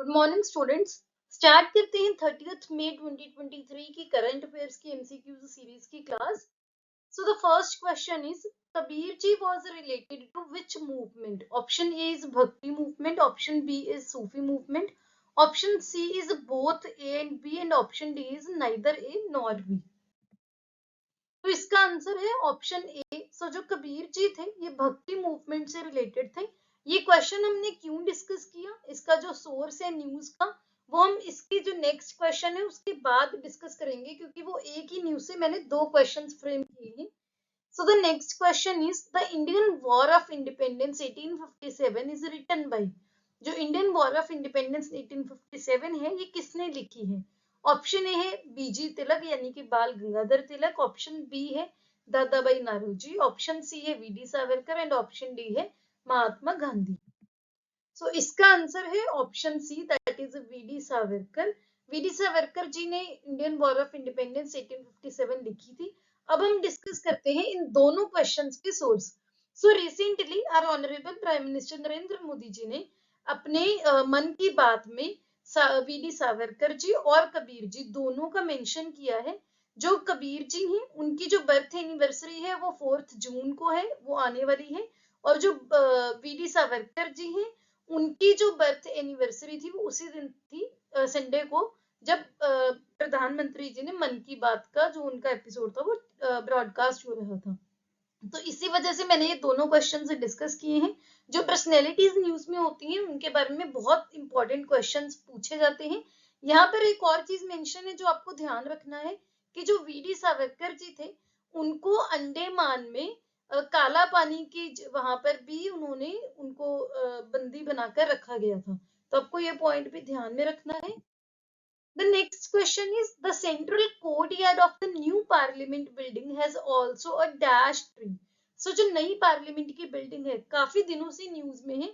Good morning students. Start करते हैं 30 मई 2023 की करंट अफेयर्स की एमसीक्यूज सीरीज की class. So the first question is Kabir ji was related to which movement? Option A is Bhakti movement, option B is Sufi movement, option C is both A and B and option D is neither A nor B. तो इसका answer है option ए। सो जो कबीर जी थे ये भक्ति movement से related थे। ये क्वेश्चन हमने क्यों डिस्कस किया, इसका जो सोर्स है न्यूज का वो हम इसकी जो नेक्स्ट क्वेश्चन है उसके बाद डिस्कस करेंगे, क्योंकि वो एक ही न्यूज से मैंने दो क्वेश्चंस फ्रेम किए हैं। So the next question is the Indian war of independence 1857 is written by. जो इंडियन वॉर ऑफ इंडिपेंडेंस 1857 है ये किसने लिखी है? ऑप्शन ए है बीजी तिलक यानी कि बाल गंगाधर तिलक, ऑप्शन बी है दादा भाई नारोजी, ऑप्शन सी है VD Savarkar and option D है महात्मा गांधी। सो इसका आंसर है option C, that is VD Savarkar. VD Savarkar ji ने इंडियन वॉर ऑफ इंडिपेंडेंस 1857 लिखी थी। अब हम डिस्कस करते हैं इन दोनों क्वेश्चंस के source. So recently our honourable prime minister Narendra Modi ji ने अपने मन की बात में वीडी सावरकर जी और कबीर जी दोनों का मेंशन किया है। जो कबीर जी हैं उनकी जो बर्थ एनिवर्सरी है वो 4 जून को है, वो आने वाली है। और जो वीडी सावरकर जी हैं उनकी जो बर्थ एनिवर्सरी थी वो उसी दिन थी, संडे को, जब प्रधानमंत्री जी ने मन की बात का जो उनका एपिसोड था वो ब्रॉडकास्ट हो रहा था। तो इसी वजह से मैंने ये दोनों क्वेश्चन डिस्कस किए हैं। जो पर्सनैलिटीज न्यूज में होती हैं उनके बारे में बहुत इंपॉर्टेंट क्वेश्चंस पूछे जाते हैं। यहाँ पर एक और चीज मेंशन है जो आपको ध्यान रखना है कि जो वीडी सावरकर जी थे उनको अंडमान में काला पानी की वहां पर भी उन्होंने उनको बंदी बनाकर रखा गया था। तो आपको ये पॉइंट भी ध्यान में रखना है। The next question is the central courtyard of the new parliament building has also a dash tree. So जो नई पार्लियामेंट की बिल्डिंग है काफी दिनों से न्यूज में है,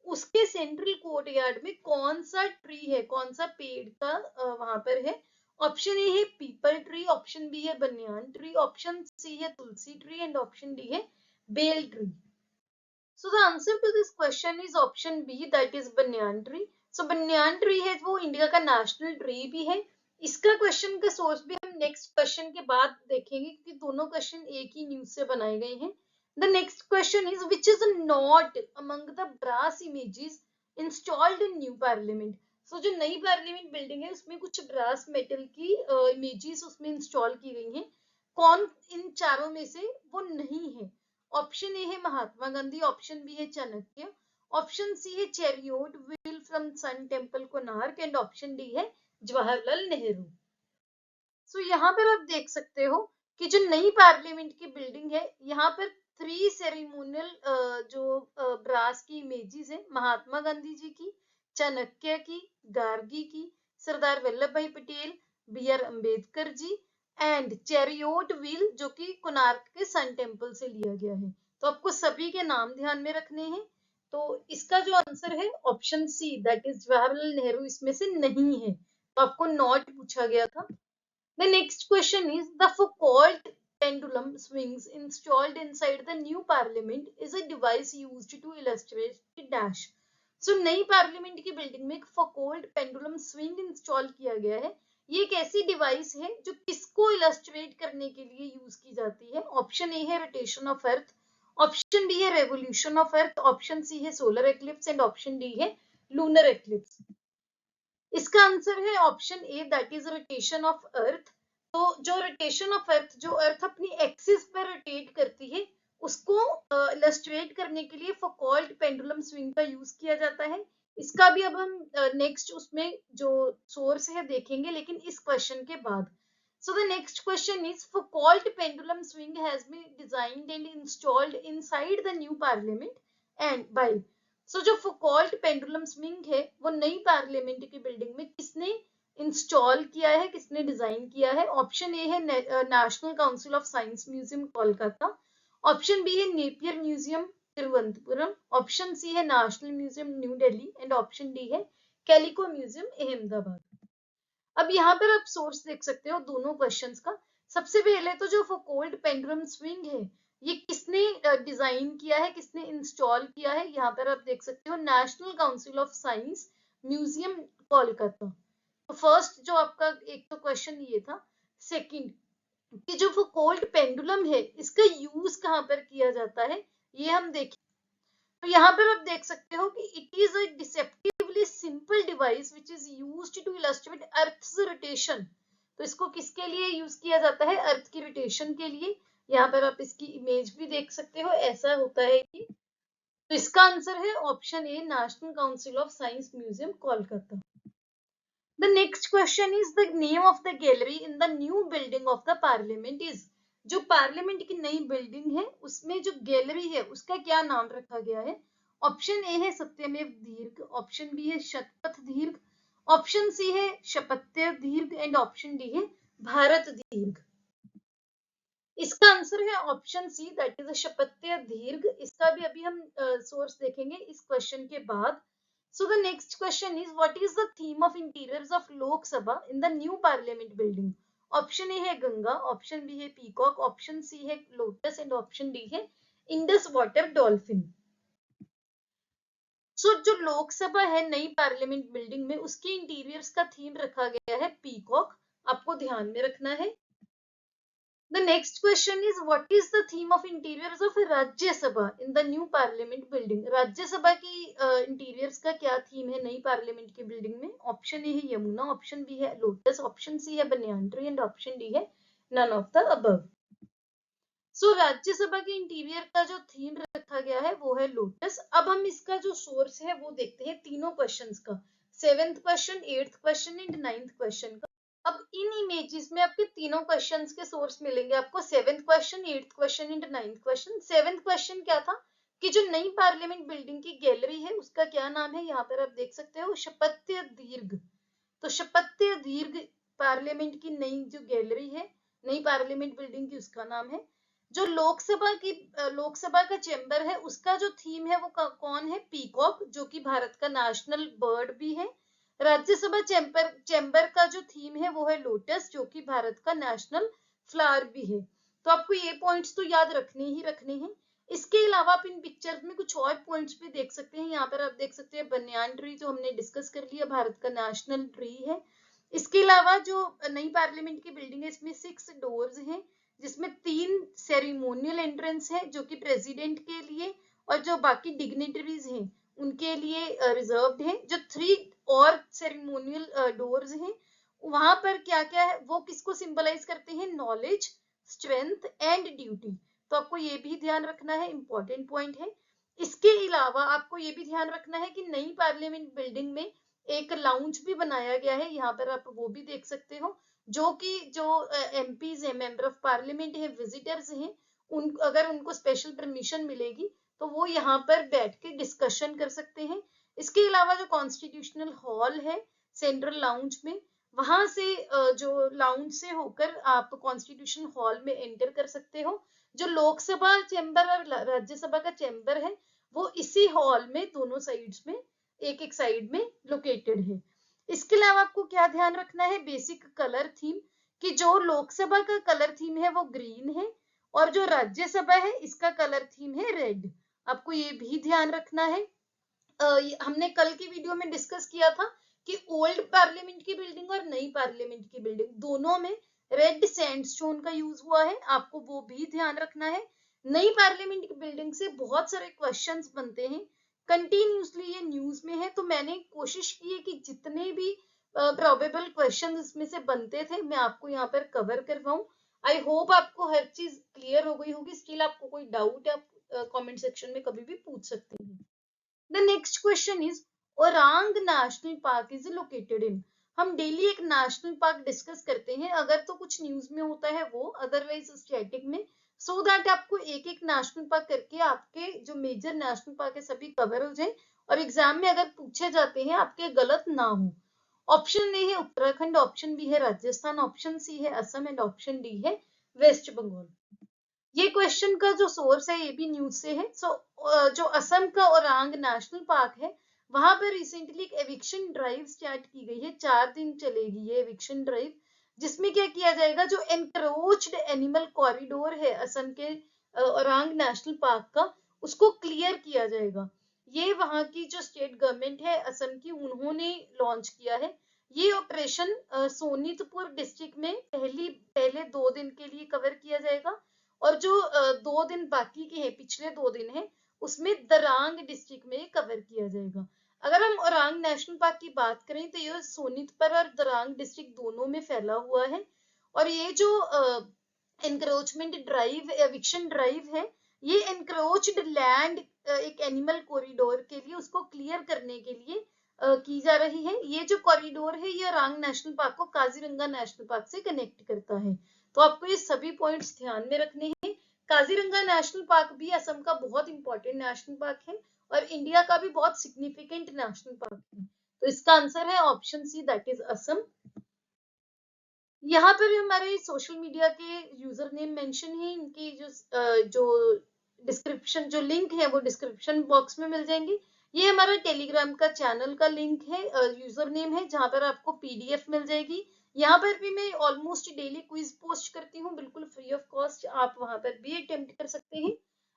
उसके सेंट्रल कोर्टयार्ड में कौन सा ट्री है, कौन सा पेड़ का वहां पर है? ऑप्शन ए है पीपल ट्री, ऑप्शन बी है बनियान ट्री, ऑप्शन सी है tulsi tree and option D है bel tree. So the answer to this question is option B, that is banyan tree. So banyan tree है वो India का national tree भी है। इसका question का सोर्स भी हम नेक्स्ट क्वेश्चन के बाद देखेंगे, क्योंकि दोनों क्वेश्चन एक ही न्यूज से बनाए गए हैं। The next question is which is not among the brass images installed in new parliament. So जो नई पार्लियामेंट बिल्डिंग है उसमें कुछ ब्रास मेटल की इमेजेस उसमें इंस्टॉल की गई हैं। कौन इन चारों में से वो नहीं है? ऑप्शन ए है महात्मा गांधी, ऑप्शन बी है चाणक्य, ऑप्शन सी है chariot wheel from sun temple Konark and option D है जवाहरलाल नेहरू। सो यहाँ पर आप देख सकते हो कि जो नई पार्लियामेंट की बिल्डिंग है यहाँ पर 3 सेरेमोनियल जो ब्रास की इमेजेस है, महात्मा गांधी जी की, चाणक्य की, गार्गी की, Sardar Vallabhbhai Patel, B R Ambedkar ji and chariot wheel जो कि कोणार्क के सन टेम्पल से लिया गया है। तो आपको सभी के नाम ध्यान में रखने हैं। तो इसका जो आंसर है option C, that is Jawaharlal Nehru, इसमें से नहीं है। तो आपको नॉट पूछा गया था। The next question is the Foucault pendulum swings installed inside the new parliament is a device used to illustrate dash. So नई पार्लियामेंट की बिल्डिंग में एक Foucault pendulum swing इंस्टॉल किया गया है। ये एक ऐसी डिवाइस है जो किसको इलस्ट्रेट करने के लिए यूज की जाती है? ऑप्शन ए है rotation of earth, option B है revolution of earth, option C है solar eclipse and option D है लूनर एक्लिप्स। इसका आंसर है option A, that is rotation of earth. तो जो रोटेशन ऑफ अर्थ, जो अर्थ अपनी एक्सिस पर रोटेट करती है उसको इलस्ट्रेट करने के लिए फौकॉल्ट पेंडुलम स्विंग का यूज किया जाता है। इसका भी अब हम नेक्स्ट उसमें जो सोर्स है देखेंगे, लेकिन इस क्वेश्चन के बाद। So the next question is Foucault pendulum swing has been designed and installed inside the new parliament and by। So जो Foucault pendulum swing है वो नई पार्लियामेंट की बिल्डिंग में किसने इंस्टॉल किया है, किसने डिजाइन किया है? ऑप्शन ए है National Council of Science Museum Kolkata, option B है Napier Museum Thiruvananthapuram, option C है National Museum New Delhi and option D है कैलिको म्यूजियम अहमदाबाद। अब यहाँ पर आप सोर्स देख सकते हो दोनों क्वेश्चंस का। सबसे पहले तो जो फौकॉल्ट पेंडुलम स्विंग है ये किसने डिजाइन किया है, किसने इंस्टॉल किया है? यहाँ पर आप देख सकते हो national Council of Science Museum Kolkata. तो फर्स्ट जो आपका एक तो क्वेश्चन ये था। सेकंड कि जो फुकोल्ट पेंडुलम है इसका यूज कहाँ पर किया जाता है, ये हम देखें। तो यहाँ पर आप देख सकते हो कि it is a deceptively simple device which is used to illustrate earth's rotation. तो इसको किसके लिए यूज किया जाता है, अर्थ की रोटेशन के लिए। यहाँ पर आप इसकी इमेज भी देख सकते हो, ऐसा होता है ये। तो इसका आंसर है option A, national Council of Science Museum Kolkata. The next question is the name of the gallery in the new building of the parliament is। जो पार्लियामेंट की नई बिल्डिंग है उसमें जो गैलरी है उसका क्या नाम रखा गया है। ऑप्शन ए है सत्यमेव दीर्घ, ऑप्शन बी है शतपथ दीर्घ, ऑप्शन सी है शपथ्य दीर्घ एंड ऑप्शन डी है भारत दीर्घ। इसका आंसर है ऑप्शन सी, दैट इज शपथ्य दीर्घ। इसका भी अभी हम सोर्स देखेंगे इस क्वेश्चन के बाद। So the next question is what is the theme of interiors of Lok Sabha in the new parliament building? Option A है गंगा, ऑप्शन बी है पीकॉक, ऑप्शन सी है लोटस एंड ऑप्शन डी है Indus water dolphin. सो जो लोकसभा है नई parliament building में उसके interiors का थीम रखा गया है पीकॉक, आपको ध्यान में रखना है। The next question is what is the theme of interiors of Rajya Sabha in the new parliament building? राज्य सभा की इंटीरियर्स का क्या थीम है नई पार्लियामेंट की बिल्डिंग में। ऑप्शन ए है यमुना, ऑप्शन बी है लोटस, ऑप्शन सी है banyan tree and option D है नन ऑफ द अबव। सो राज्यसभा के इंटीरियर का जो थीम रखा गया है वो है लोटस। अब हम इसका जो सोर्स है वो देखते हैं तीनों क्वेश्चंस का, 7th question, 8th question and 9th question का। अब इन इमेजेस में आपके तीनों क्वेश्चंस के सोर्स मिलेंगे आपको, 7th question, 8th question and 9th question. 7th question क्या था कि जो नई पार्लियामेंट बिल्डिंग की गैलरी है उसका क्या नाम है, यहाँ पर आप देख सकते हो शपथ्य दीर्घ। तो शपथ्य दीर्घ पार्लियामेंट की नई जो गैलरी है नई पार्लियामेंट बिल्डिंग की उसका नाम है। जो लोकसभा का चैम्बर है उसका जो थीम है वो कौन है, पीकॉक, जो कि भारत का नेशनल बर्ड भी है। राज्यसभा चैम्बर का जो थीम है वो है लोटस, जो कि भारत का नेशनल फ्लावर भी है। तो आपको ये पॉइंट्स तो याद रखने ही रखने हैं। इसके अलावा आप इन पिक्चर्स में कुछ और पॉइंट्स भी देख सकते हैं। यहाँ पर आप देख सकते हैं बनियान ट्री, जो हमने डिस्कस कर लिया, भारत का नेशनल ट्री है। इसके अलावा जो नई पार्लियामेंट की बिल्डिंग है इसमें 6 डोर्स हैं, जिसमें 3 सेरेमोनियल एंट्रेंस है जो कि प्रेसिडेंट के लिए और जो बाकी डिग्निटरीज हैं उनके लिए रिजर्व्ड है। जो 3 और सेरेमोनियल डोर्स हैं वहां पर क्या क्या है, वो किसको सिंबलाइज करते हैं, नॉलेज, स्ट्रेंथ एंड ड्यूटी। तो आपको ये भी ध्यान रखना है, इंपॉर्टेंट पॉइंट है। इसके अलावा आपको ये भी ध्यान रखना है कि नई पार्लियामेंट बिल्डिंग में एक लाउंज भी बनाया गया है, यहाँ पर आप वो भी देख सकते हो, जो कि जो एमपीज है, मेंबर ऑफ पार्लियामेंट है, विजिटर्स हैं, अगर उनको स्पेशल परमिशन मिलेगी तो वो यहाँ पर बैठ के डिस्कशन कर सकते हैं। इसके अलावा जो कॉन्स्टिट्यूशनल हॉल है सेंट्रल लाउंज में, वहां से जो लाउंज से होकर आप कॉन्स्टिट्यूशन हॉल में एंटर कर सकते हो। जो लोकसभा चैम्बर और राज्यसभा का चैम्बर है वो इसी हॉल में दोनों साइड्स में एक एक साइड में लोकेटेड है। इसके अलावा आपको क्या ध्यान रखना है, बेसिक कलर थीम, कि जो लोकसभा का कलर थीम है वो ग्रीन है और जो राज्यसभा है इसका कलर थीम है रेड। आपको ये भी ध्यान रखना है। हमने कल की वीडियो में डिस्कस किया था कि ओल्ड पार्लियामेंट की बिल्डिंग और नई पार्लियामेंट की बिल्डिंग दोनों में रेड सैंडस्टोन का यूज हुआ है, आपको वो भी ध्यान रखना है। नई पार्लियामेंट की बिल्डिंग से बहुत सारे क्वेश्चंस बनते हैं, कंटिन्यूसली ये न्यूज में है, तो मैंने कोशिश की है कि जितने भी प्रोबेबल क्वेश्चन इसमें से बनते थे मैं आपको यहाँ पर कवर करवाऊं। आई होप आपको हर चीज क्लियर हो गई होगी। स्टिल आपको कोई डाउट है आप कमेंट सेक्शन में कभी भी पूछ सकते हैं। The next question is Orang National Park is located in। हम डेली एक नेशनल पार्क डिस्कस करते हैं, अगर तो कुछ न्यूज में होता है वो, अदरवाइज स्टैटिक में, सो दैट आपको एक एक नेशनल पार्क करके आपके जो मेजर नेशनल पार्क है सभी कवर हो जाए और एग्जाम में अगर पूछे जाते हैं आपके गलत ना हो। ऑप्शन ए है उत्तराखंड, ऑप्शन बी है राजस्थान, ऑप्शन सी है असम एंड ऑप्शन डी है वेस्ट बंगाल। ये क्वेश्चन का जो सोर्स है ये भी न्यूज से है। जो असम का ओरांग नेशनल पार्क है वहां पर रिसेंटली एक एविक्शन ड्राइव स्टार्ट की गई है, 4 दिन चलेगी ये एविक्शन ड्राइव, जिसमें क्या किया जाएगा, जो एनक्रोच्ड एनिमल कॉरिडोर है असम के ओरांग नेशनल पार्क का उसको क्लियर किया जाएगा। ये वहां की जो स्टेट गवर्नमेंट है असम की, उन्होंने लॉन्च किया है। ये ऑपरेशन सोनीतपुर डिस्ट्रिक्ट में पहले 2 दिन के लिए कवर किया जाएगा, और जो 2 दिन बाकी के हैं, पिछले 2 दिन है, उसमें दरांग डिस्ट्रिक्ट में कवर किया जाएगा। अगर हम ओरांग नेशनल पार्क की बात करें तो ये सोनीतपुर और दरांग डिस्ट्रिक्ट दोनों में फैला हुआ है, और ये जो एनक्रोचमेंट ड्राइव, एविक्शन ड्राइव है, ये एनक्रोच्ड लैंड एक एनिमल कॉरिडोर के लिए, उसको क्लियर करने के लिए की जा रही है। ये जो कॉरिडोर है ये ओरांग नेशनल पार्क को काजीरंगा नेशनल पार्क से कनेक्ट करता है। तो आपको ये सभी पॉइंट्स ध्यान में रखने हैं। काजीरंगा नेशनल पार्क भी असम का बहुत इंपॉर्टेंट नेशनल पार्क है, और इंडिया का भी बहुत सिग्निफिकेंट नेशनल पार्क है। तो इसका आंसर है option C, that is Assam. यहाँ पर हमारे सोशल मीडिया के यूजर नेम मेंशन है, इनकी जो डिस्क्रिप्शन, जो लिंक है वो डिस्क्रिप्शन बॉक्स में मिल जाएंगे। ये हमारा टेलीग्राम का चैनल का लिंक है, यूजर नेम है, जहां पर आपको पीडीएफ मिल जाएगी। यहाँ पर भी मैं ऑलमोस्ट डेली क्विज पोस्ट करती हूँ, बिल्कुल फ्री ऑफ कॉस्ट, आप वहां पर भी अटेम्प्ट कर सकते हैं।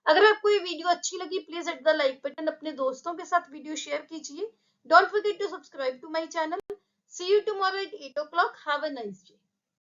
अगर आपको ये वीडियो अच्छी लगी, please hit the like button, अपने दोस्तों के साथ वीडियो शेयर कीजिए। Don't forget to subscribe to my channel. See you tomorrow at 8 o'clock. Have a nice day.